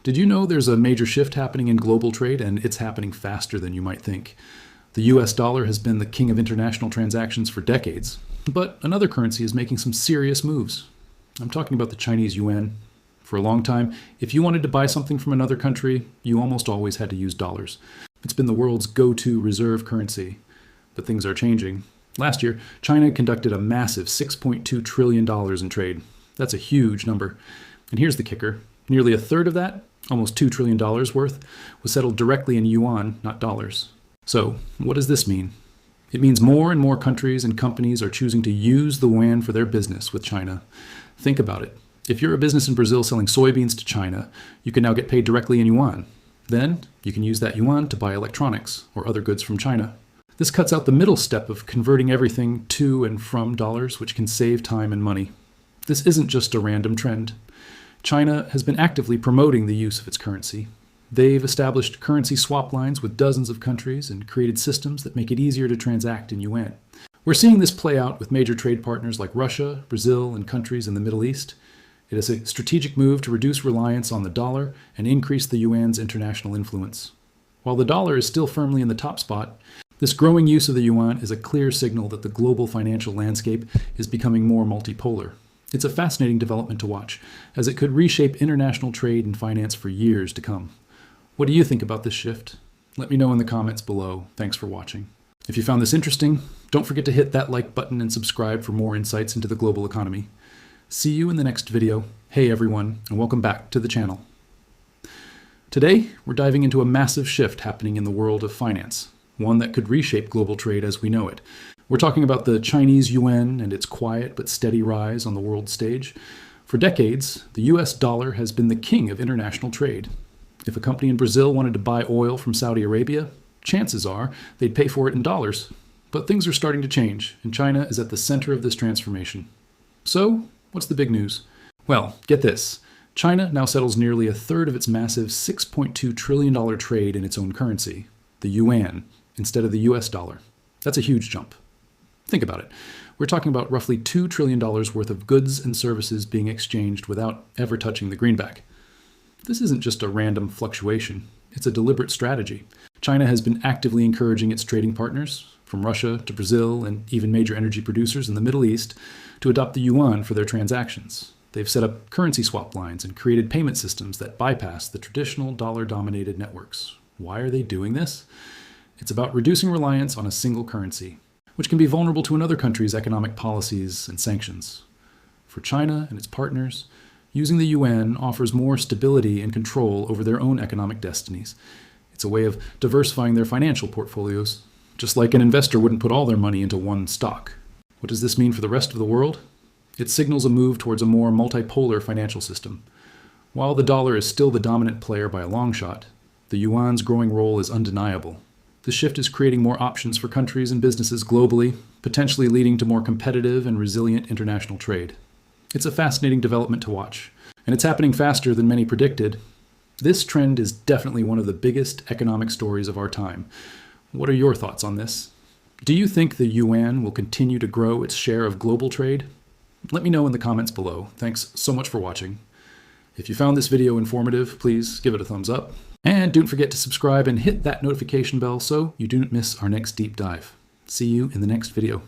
Did you know there's a major shift happening in global trade, and it's happening faster than you might think? The US dollar has been the king of international transactions for decades, but another currency is making some serious moves. I'm talking about the Chinese yuan. For a long time, if you wanted to buy something from another country, you almost always had to use dollars. It's been the world's go-to reserve currency, but things are changing. Last year, China conducted a massive $6.2 trillion in trade. That's a huge number. And here's the kicker. Nearly a third of that, almost $2 trillion worth, was settled directly in yuan, not dollars. So, what does this mean? It means more and more countries and companies are choosing to use the yuan for their business with China. Think about it. If you're a business in Brazil selling soybeans to China, you can now get paid directly in yuan. Then, you can use that yuan to buy electronics or other goods from China. This cuts out the middle step of converting everything to and from dollars, which can save time and money. This isn't just a random trend. China has been actively promoting the use of its currency. They've established currency swap lines with dozens of countries and created systems that make it easier to transact in yuan. We're seeing this play out with major trade partners like Russia, Brazil, and countries in the Middle East. It is a strategic move to reduce reliance on the dollar and increase the yuan's international influence. While the dollar is still firmly in the top spot, this growing use of the yuan is a clear signal that the global financial landscape is becoming more multipolar. It's a fascinating development to watch, as it could reshape international trade and finance for years to come. What do you think about this shift? Let me know in the comments below. Thanks for watching. If you found this interesting, don't forget to hit that like button and subscribe for more insights into the global economy. See you in the next video. Hey everyone, and welcome back to the channel. Today, we're diving into a massive shift happening in the world of finance, one that could reshape global trade as we know it. We're talking about the Chinese yuan and its quiet but steady rise on the world stage. For decades, the US dollar has been the king of international trade. If a company in Brazil wanted to buy oil from Saudi Arabia, chances are they'd pay for it in dollars. But things are starting to change, and China is at the center of this transformation. So, what's the big news? Well, get this. China now settles nearly a third of its massive $6.2 trillion trade in its own currency, the yuan, instead of the US dollar. That's a huge jump. Think about it. We're talking about roughly $2 trillion worth of goods and services being exchanged without ever touching the greenback. This isn't just a random fluctuation. It's a deliberate strategy. China has been actively encouraging its trading partners, from Russia to Brazil and even major energy producers in the Middle East, to adopt the yuan for their transactions. They've set up currency swap lines and created payment systems that bypass the traditional dollar-dominated networks. Why are they doing this? It's about reducing reliance on a single currency, which can be vulnerable to another country's economic policies and sanctions. For China and its partners, using the yuan offers more stability and control over their own economic destinies. It's a way of diversifying their financial portfolios, just like an investor wouldn't put all their money into one stock. What does this mean for the rest of the world? It signals a move towards a more multipolar financial system. While the dollar is still the dominant player by a long shot, the yuan's growing role is undeniable. This shift is creating more options for countries and businesses globally, potentially leading to more competitive and resilient international trade. It's a fascinating development to watch, and it's happening faster than many predicted. This trend is definitely one of the biggest economic stories of our time. What are your thoughts on this? Do you think the yuan will continue to grow its share of global trade? Let me know in the comments below. Thanks so much for watching. If you found this video informative, please give it a thumbs up. And don't forget to subscribe and hit that notification bell so you don't miss our next deep dive. See you in the next video.